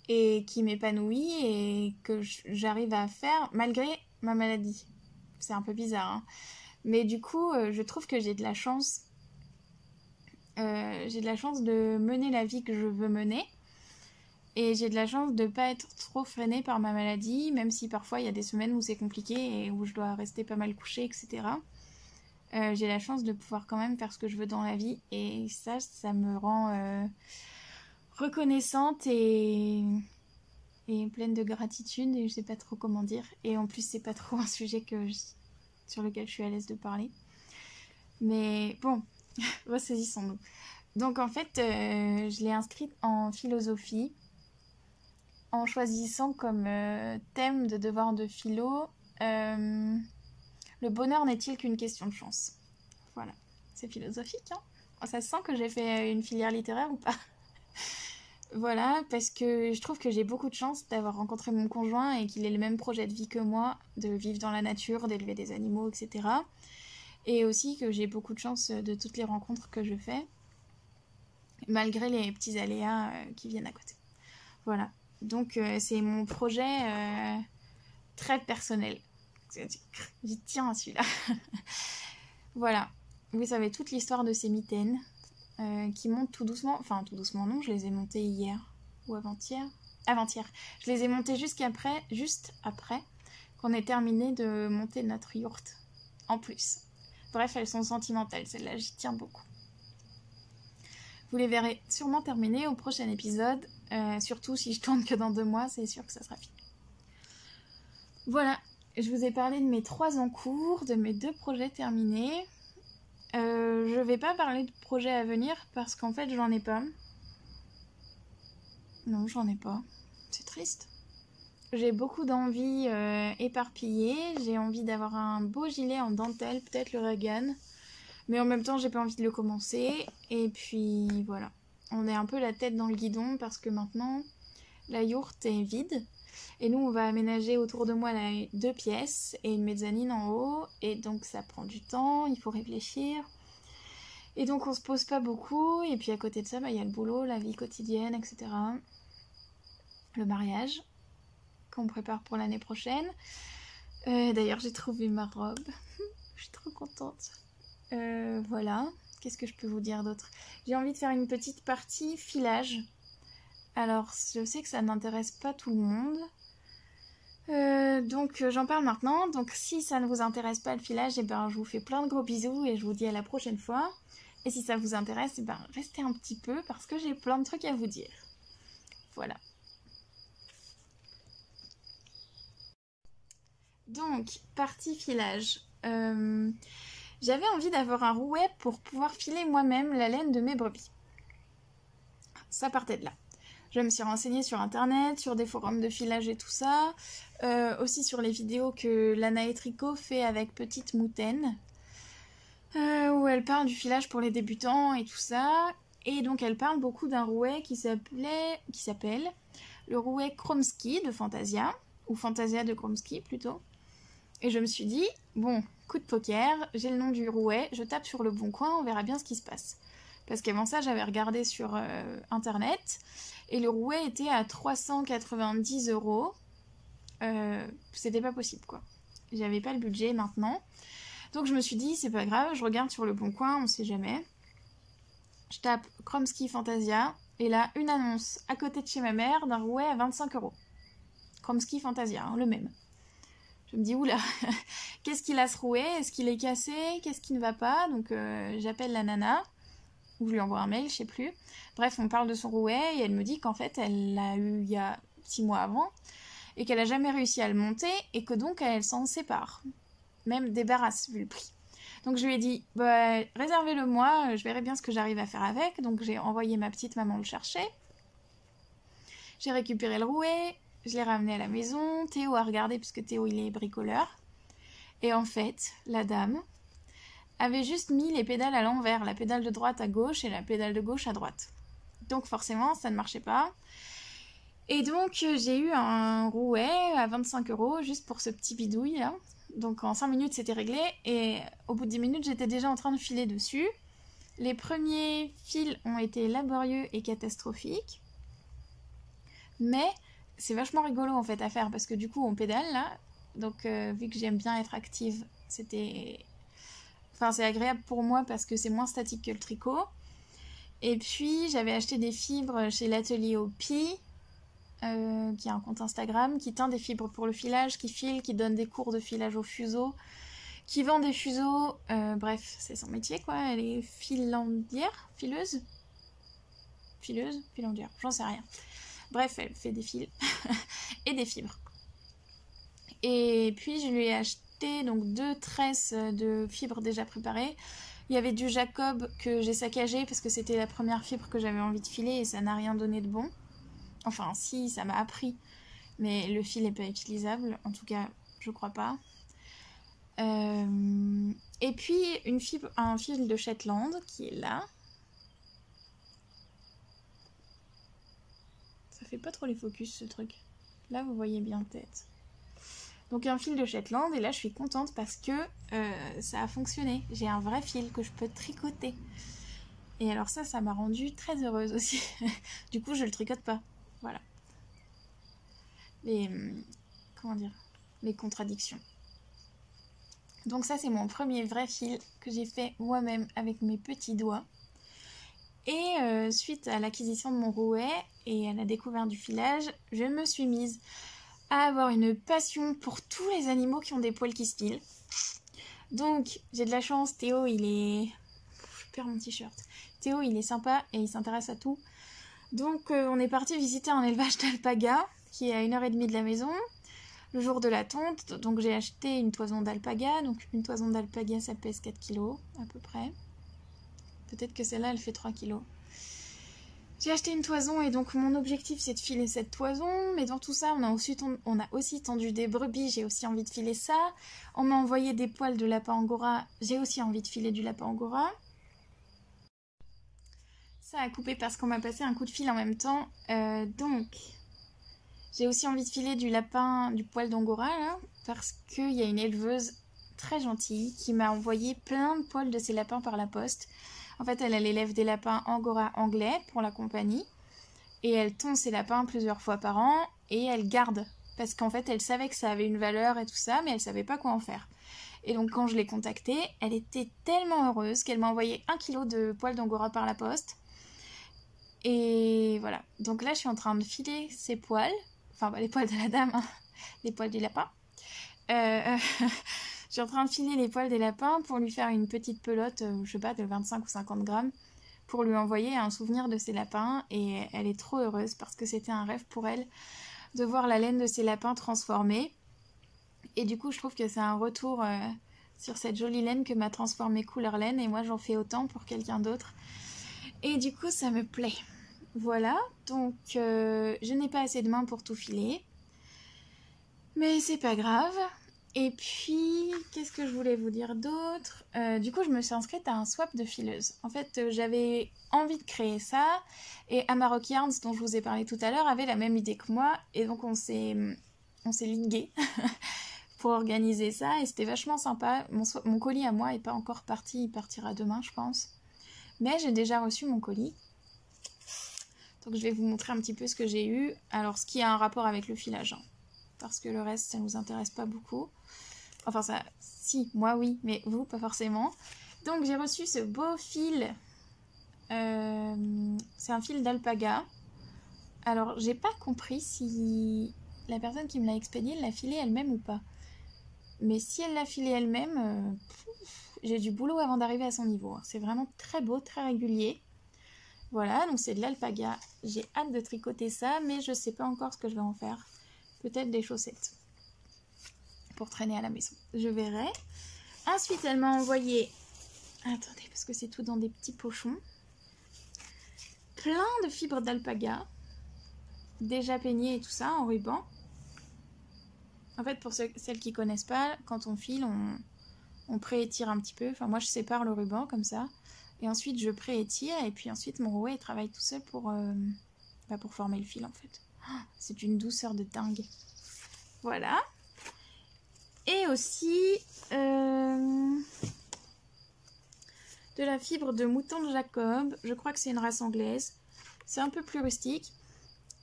et qui m'épanouit et que j'arrive à faire malgré ma maladie. C'est un peu bizarre, hein. Mais du coup, je trouve que j'ai de la chance. J'ai de la chance de mener la vie que je veux mener. Et j'ai de la chance de ne pas être trop freinée par ma maladie, même si parfois il y a des semaines où c'est compliqué et où je dois rester pas mal couchée, etc. J'ai la chance de pouvoir quand même faire ce que je veux dans la vie. Et ça me rend reconnaissante et pleine de gratitude. Et je sais pas trop comment dire. Et en plus, c'est pas trop un sujet sur lequel je suis à l'aise de parler. Mais bon, ressaisissons-nous. Donc en fait, je l'ai inscrite en philosophie en choisissant comme thème de devoir de philo le bonheur n'est-il qu'une question de chance. Voilà, c'est philosophique, hein. Ça se sent que j'ai fait une filière littéraire ou pas? Voilà, parce que je trouve que j'ai beaucoup de chance d'avoir rencontré mon conjoint et qu'il ait le même projet de vie que moi, de vivre dans la nature, d'élever des animaux, etc. Et aussi que j'ai beaucoup de chance de toutes les rencontres que je fais, malgré les petits aléas qui viennent à côté. Voilà, donc c'est mon projet très personnel. J'y tiens à celui-là. Voilà, vous savez toute l'histoire de ces mitaines qui montent tout doucement. Enfin, tout doucement non, je les ai montées hier ou avant-hier. Je les ai montées juste après qu'on ait terminé de monter notre yourte. En plus. Bref, elles sont sentimentales, celles-là, j'y tiens beaucoup. Vous les verrez sûrement terminées au prochain épisode. Surtout si je tourne que dans 2 mois, c'est sûr que ça sera fini. Voilà, je vous ai parlé de mes 3 en cours, de mes 2 projets terminés. Je vais pas parler de projets à venir parce qu'en fait j'en ai pas. Non, j'en ai pas. C'est triste. J'ai beaucoup d'envies éparpillées. J'ai envie d'avoir un beau gilet en dentelle, peut-être le Reagan. Mais en même temps, j'ai pas envie de le commencer. Et puis voilà. On est un peu la tête dans le guidon parce que maintenant, la yourte est vide. Et nous, on va aménager autour de moi 2 pièces et une mezzanine en haut. Et donc, ça prend du temps, il faut réfléchir. Et donc, on se pose pas beaucoup. Et puis, à côté de ça, y a le boulot, la vie quotidienne, etc. Le mariage qu'on prépare pour l'année prochaine. D'ailleurs, j'ai trouvé ma robe. Je suis trop contente. Voilà. Qu'est-ce que je peux vous dire d'autre? J'ai envie de faire une petite partie filage. Alors, je sais que ça n'intéresse pas tout le monde. Donc j'en parle maintenant. Donc si ça ne vous intéresse pas le filage, et ben, je vous fais plein de gros bisous et je vous dis à la prochaine fois. Et si ça vous intéresse, et ben, restez un petit peu parce que j'ai plein de trucs à vous dire. Voilà. Donc, partie filage. J'avais envie d'avoir un rouet pour pouvoir filer moi-même la laine de mes brebis. Ça partait de là. Je me suis renseignée sur internet, sur des forums de filage et tout ça. Aussi sur les vidéos que Lana et Tricot fait avec Petite Moutaine. Où elle parle du filage pour les débutants et tout ça. Et donc elle parle beaucoup d'un rouet qui s'appelle le rouet Chromsky de Fantasia. Ou Fantasia de Chromsky plutôt. Et je me suis dit, bon, coup de poker, j'ai le nom du rouet, je tape sur le bon coin, on verra bien ce qui se passe. Parce qu'avant ça, j'avais regardé sur internet, et le rouet était à 390 €. C'était pas possible, quoi. J'avais pas le budget maintenant. Donc je me suis dit, c'est pas grave, je regarde sur le bon coin, on sait jamais. Je tape Chromsky Fantasia, et là, une annonce à côté de chez ma mère d'un rouet à 25 €. Chromsky Fantasia, hein, le même. Je me dis, oula, qu'est-ce qu'il a ce rouet? Est-ce qu'il est cassé? Qu'est-ce qui ne va pas? Donc j'appelle la nana, ou je lui envoie un mail, je sais plus. Bref, on parle de son rouet, et elle me dit qu'en fait, elle l'a eu il y a 6 mois avant, et qu'elle n'a jamais réussi à le monter, et que donc elle s'en sépare. Même débarrasse, vu le prix. Donc je lui ai dit, bah, réservez-le moi, je verrai bien ce que j'arrive à faire avec. Donc j'ai envoyé ma petite maman le chercher. J'ai récupéré le rouet, je l'ai ramené à la maison. Théo a regardé, puisque Théo il est bricoleur. Et en fait, la dame avait juste mis les pédales à l'envers, la pédale de droite à gauche et la pédale de gauche à droite. Donc forcément, ça ne marchait pas. Et donc j'ai eu un rouet à 25 € juste pour ce petit bidouille là. Donc en 5 minutes c'était réglé, et au bout de 10 minutes j'étais déjà en train de filer dessus. Les premiers fils ont été laborieux et catastrophiques, mais c'est vachement rigolo en fait à faire, parce que du coup on pédale là, donc vu que j'aime bien être active, c'est agréable pour moi parce que c'est moins statique que le tricot. Et puis j'avais acheté des fibres chez l'atelier Opi, qui a un compte Instagram, qui teint des fibres pour le filage, qui file, qui donne des cours de filage au fuseau, qui vend des fuseaux, bref, c'est son métier quoi, elle est filandière, fileuse, filandière, j'en sais rien. Bref, elle fait des fils et des fibres. Et puis je lui ai acheté donc 2 tresses de fibres déjà préparées. Il y avait du Jacob que j'ai saccagé parce que c'était la première fibre que j'avais envie de filer et ça n'a rien donné de bon. Enfin si, ça m'a appris, mais le fil n'est pas utilisable, en tout cas je crois pas. Et puis un fil de Shetland qui est là. Ça fait pas trop les focus ce truc. Là vous voyez bien peut-être. Donc un fil de Shetland, et là je suis contente parce que ça a fonctionné. J'ai un vrai fil que je peux tricoter. Et alors ça m'a rendue très heureuse aussi. Du coup je le tricote pas. Voilà. Comment dire, les contradictions. Donc ça c'est mon premier vrai fil que j'ai fait moi-même avec mes petits doigts. Et suite à l'acquisition de mon rouet et à la découverte du filage, je me suis mise à avoir une passion pour tous les animaux qui ont des poils qui se filent. Donc j'ai de la chance, Théo il est... Je perds mon t-shirt. Théo il est sympa et il s'intéresse à tout. Donc on est parti visiter un élevage d'alpaga qui est à 1h30 de la maison. Le jour de la tonte, donc j'ai acheté une toison d'alpaga. Donc une toison d'alpaga ça pèse 4 kg à peu près. Peut-être que celle-là elle fait 3 kg. J'ai acheté une toison et donc mon objectif c'est de filer cette toison. Mais dans tout ça on a aussi tendu des brebis, j'ai aussi envie de filer ça. On m'a envoyé des poils de lapin angora, j'ai aussi envie de filer du lapin angora. Ça a coupé parce qu'on m'a passé un coup de fil en même temps. Donc j'ai aussi envie de filer du poil d'angora là, parce qu'il y a une éleveuse très gentille qui m'a envoyé plein de poils de ses lapins par la poste. En fait, elle élève des lapins angora anglais pour la compagnie. Et elle tond ses lapins plusieurs fois par an et elle garde. Parce qu'en fait, elle savait que ça avait une valeur et tout ça, mais elle savait pas quoi en faire. Et donc quand je l'ai contactée, elle était tellement heureuse qu'elle m'a envoyé 1 kilo de poils d'angora par la poste. Et voilà, donc là je suis en train de filer ses poils, enfin les poils de la dame, hein, les poils du lapin. Je suis en train de filer les poils des lapins pour lui faire une petite pelote, je sais pas, de 25 ou 50 grammes, pour lui envoyer un souvenir de ses lapins. Et elle est trop heureuse parce que c'était un rêve pour elle de voir la laine de ses lapins transformée. Et du coup, je trouve que c'est un retour sur cette jolie laine que m'a transformée Couleur Laine. Et moi, j'en fais autant pour quelqu'un d'autre. Et du coup, ça me plaît. Voilà, donc je n'ai pas assez de mains pour tout filer. Mais c'est pas grave. Et puis, qu'est-ce que je voulais vous dire d'autre? Du coup, je me suis inscrite à un swap de fileuse. En fait, j'avais envie de créer ça. Et Amarok Yarns, dont je vous ai parlé tout à l'heure, avait la même idée que moi. Et donc, on s'est ligués pour organiser ça. Et c'était vachement sympa. Mon colis à moi n'est pas encore parti. Il partira demain, je pense. Mais j'ai déjà reçu mon colis. Donc, je vais vous montrer un petit peu ce que j'ai eu. Alors, ce qui a un rapport avec le filage, hein, parce que le reste, ça ne nous intéresse pas beaucoup. Enfin, ça, si, moi oui, mais vous, pas forcément. Donc, j'ai reçu ce beau fil. C'est un fil d'alpaga. Alors, j'ai pas compris si la personne qui me l'a expédié l'a filé elle-même ou pas. Mais si elle l'a filé elle-même, j'ai du boulot avant d'arriver à son niveau. C'est vraiment très beau, très régulier. Voilà, donc c'est de l'alpaga. J'ai hâte de tricoter ça, mais je sais pas encore ce que je vais en faire. Peut-être des chaussettes pour traîner à la maison. Je verrai. Ensuite, elle m'a envoyé... Attendez, parce que c'est tout dans des petits pochons. Plein de fibres d'alpaga. Déjà peignées et tout ça, en ruban. En fait, pour celles qui connaissent pas, quand on file, on pré-étire un petit peu. Enfin, moi, je sépare le ruban comme ça. Et ensuite, je pré-étire. Et puis ensuite, mon rouet, il travaille tout seul pour former le fil, en fait. Oh, c'est une douceur de dingue. Voilà. Et aussi de la fibre de mouton de Jacob. Je crois que c'est une race anglaise. C'est un peu plus rustique.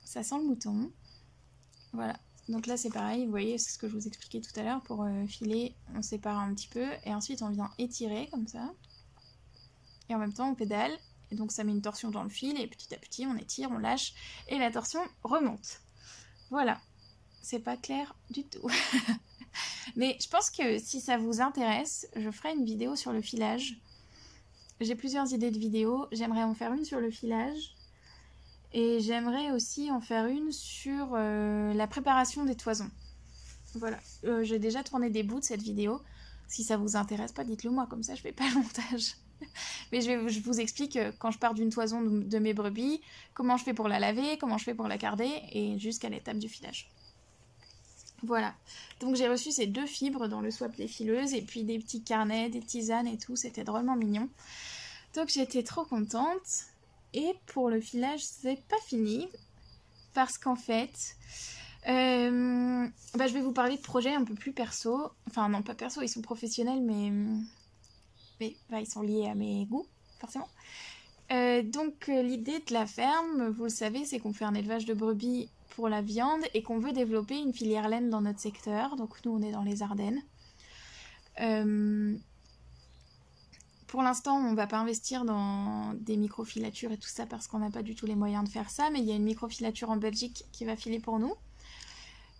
Ça sent le mouton. Voilà. Donc là, c'est pareil. Vous voyez, c'est ce que je vous expliquais tout à l'heure. Pour filer, on sépare un petit peu. Et ensuite, on vient étirer comme ça. Et en même temps, on pédale. Et donc, ça met une torsion dans le fil. Et petit à petit, on étire, on lâche. Et la torsion remonte. Voilà. C'est pas clair du tout. Mais je pense que si ça vous intéresse, je ferai une vidéo sur le filage. J'ai plusieurs idées de vidéos. J'aimerais en faire une sur le filage. Et j'aimerais aussi en faire une sur la préparation des toisons. Voilà. J'ai déjà tourné des bouts de cette vidéo. Si ça vous intéresse pas, dites-le moi. Comme ça, je fais pas le montage. Mais je vous explique quand je pars d'une toison de mes brebis, comment je fais pour la laver, comment je fais pour la carder, et jusqu'à l'étape du filage. Voilà, donc j'ai reçu ces 2 fibres dans le swap des fileuses et puis des petits carnets, des tisanes et tout, c'était drôlement mignon. Donc j'étais trop contente. Et pour le filage, c'est pas fini parce qu'en fait, je vais vous parler de projets un peu plus perso. Enfin non, pas perso, ils sont professionnels, mais ils sont liés à mes goûts, forcément. Donc l'idée de la ferme, vous le savez, c'est qu'on fait un élevage de brebis pour la viande et qu'on veut développer une filière laine dans notre secteur. Donc nous, on est dans les Ardennes. Pour l'instant, on ne va pas investir dans des microfilatures et tout ça parce qu'on n'a pas du tout les moyens de faire ça, mais il y a une microfilature en Belgique qui va filer pour nous.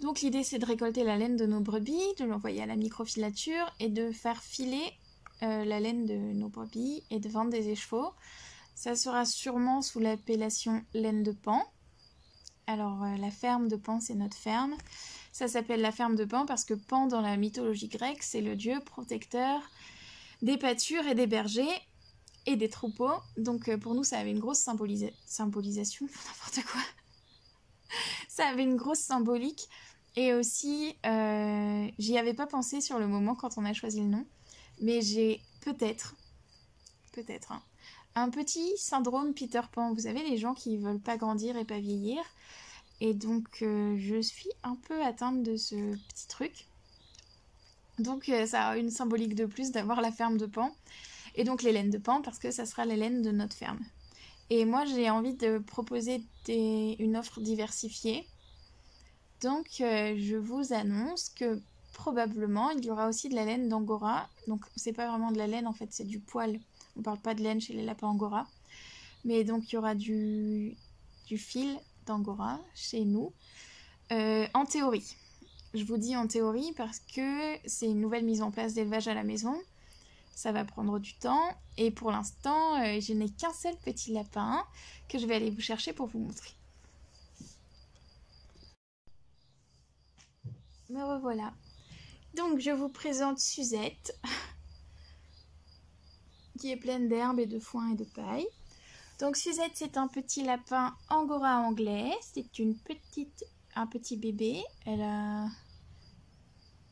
Donc l'idée, c'est de récolter la laine de nos brebis, de l'envoyer à la microfilature et de faire filer la laine de nos brebis et de vendre des écheveaux. Ça sera sûrement sous l'appellation laine de Pan. Alors la ferme de Pan, c'est notre ferme. Ça s'appelle la ferme de Pan parce que Pan, dans la mythologie grecque, c'est le dieu protecteur des pâtures et des bergers et des troupeaux. Donc pour nous, ça avait une grosse symbolisation, n'importe quoi. Ça avait une grosse symbolique. Et aussi, j'y avais pas pensé sur le moment quand on a choisi le nom. Mais j'ai peut-être, hein, un petit syndrome Peter Pan. Vous savez, les gens qui veulent pas grandir et pas vieillir. Et donc, je suis un peu atteinte de ce petit truc. Donc, ça a une symbolique de plus d'avoir la ferme de Pan. Et donc, les laines de Pan, parce que ça sera les laines de notre ferme. Et moi, j'ai envie de proposer une offre diversifiée. Donc, je vous annonce que probablement, il y aura aussi de la laine d'Angora. Donc c'est pas vraiment de la laine, en fait, c'est du poil. On parle pas de laine chez les lapins Angora. Mais donc il y aura du fil d'Angora chez nous. En théorie. Je vous dis en théorie parce que c'est une nouvelle mise en place d'élevage à la maison. Ça va prendre du temps. Et pour l'instant, je n'ai qu'un seul petit lapin que je vais aller vous chercher pour vous montrer. Me revoilà. Donc je vous présente Suzette, qui est pleine d'herbe et de foin et de paille. Donc Suzette, c'est un petit lapin Angora anglais. C'est un petit bébé. Elle a...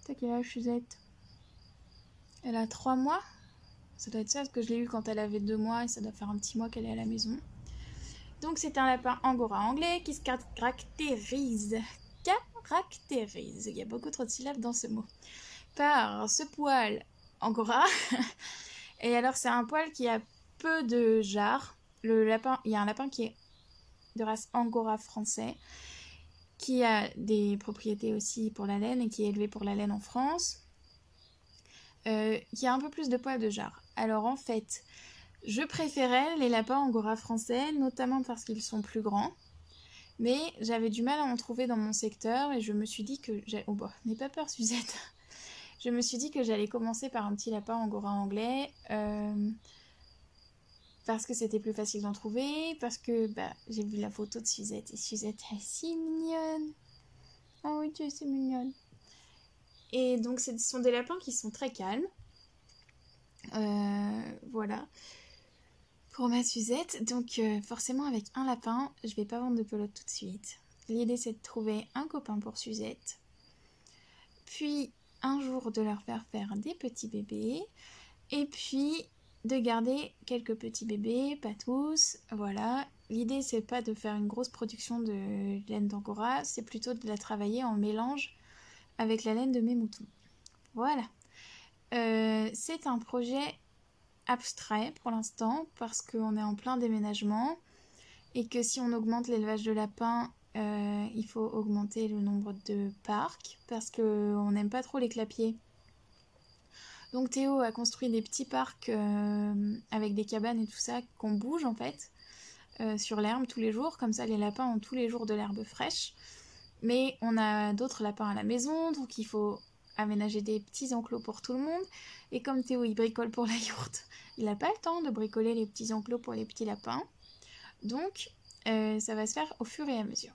T'as quel âge, Suzette? Elle a 3 mois. Ça doit être ça, parce que je l'ai eu quand elle avait 2 mois et ça doit faire un petit mois qu'elle est à la maison. Donc c'est un lapin Angora anglais qui se caractérise. Il y a beaucoup trop de syllabes dans ce mot. Par ce poil Angora. Et alors c'est un poil qui a peu de jarre. Il y a un lapin qui est de race Angora français, qui a des propriétés aussi pour la laine et qui est élevé pour la laine en France, qui a un peu plus de poils de jarre. Alors en fait, je préférais les lapins Angora français, notamment parce qu'ils sont plus grands, mais j'avais du mal à en trouver dans mon secteur et je me suis dit que... Oh bah, n'aie pas peur Suzette. Je me suis dit que j'allais commencer par un petit lapin Angora anglais, parce que c'était plus facile d'en trouver, parce que j'ai vu la photo de Suzette et Suzette est si mignonne. Ah oui, tu es si mignonne. Et donc ce sont des lapins qui sont très calmes. Voilà. Pour ma Suzette, donc forcément avec un lapin, je vais pas vendre de pelote tout de suite. L'idée c'est de trouver un copain pour Suzette. Puis un jour de leur faire des petits bébés. Et puis de garder quelques petits bébés, pas tous, voilà. L'idée c'est pas de faire une grosse production de laine d'Angora, c'est plutôt de la travailler en mélange avec la laine de mes moutons. Voilà. C'est un projet abstrait pour l'instant parce qu'on est en plein déménagement et que si on augmente l'élevage de lapins, il faut augmenter le nombre de parcs parce qu'on n'aime pas trop les clapiers. Donc Théo a construit des petits parcs avec des cabanes et tout ça qu'on bouge en fait sur l'herbe tous les jours. Comme ça les lapins ont tous les jours de l'herbe fraîche. Mais on a d'autres lapins à la maison, donc il faut aménager des petits enclos pour tout le monde. Et comme Théo il bricole pour la yourte, il n'a pas le temps de bricoler les petits enclos pour les petits lapins. Donc ça va se faire au fur et à mesure.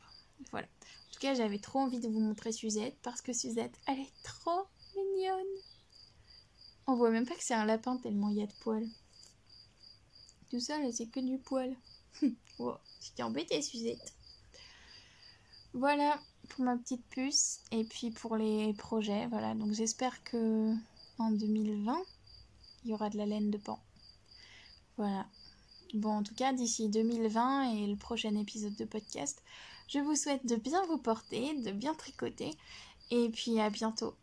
Voilà. En tout cas j'avais trop envie de vous montrer Suzette parce que Suzette elle est trop mignonne. On voit même pas que c'est un lapin tellement il y a de poils. Tout ça là c'est que du poil. Oh, j'étais embêtée Suzette. Voilà pour ma petite puce et puis pour les projets. Voilà, donc j'espère que en 2020 il y aura de la laine de paon. Voilà. Bon, en tout cas, d'ici 2020 et le prochain épisode de podcast, je vous souhaite de bien vous porter, de bien tricoter et puis à bientôt.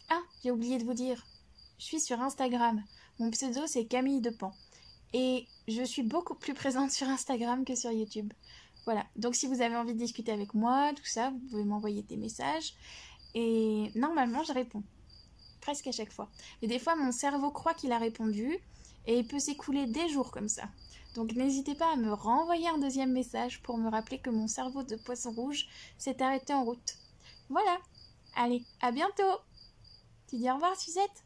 Ah, j'ai oublié de vous dire, je suis sur Instagram. Mon pseudo c'est Camille Depan et je suis beaucoup plus présente sur Instagram que sur YouTube. Voilà, donc si vous avez envie de discuter avec moi, tout ça, vous pouvez m'envoyer des messages. Et normalement, je réponds. Presque à chaque fois. Et des fois, mon cerveau croit qu'il a répondu. Et il peut s'écouler des jours comme ça. Donc n'hésitez pas à me renvoyer un deuxième message pour me rappeler que mon cerveau de poisson rouge s'est arrêté en route. Voilà. Allez, à bientôt. Tu dis au revoir, Suzette ?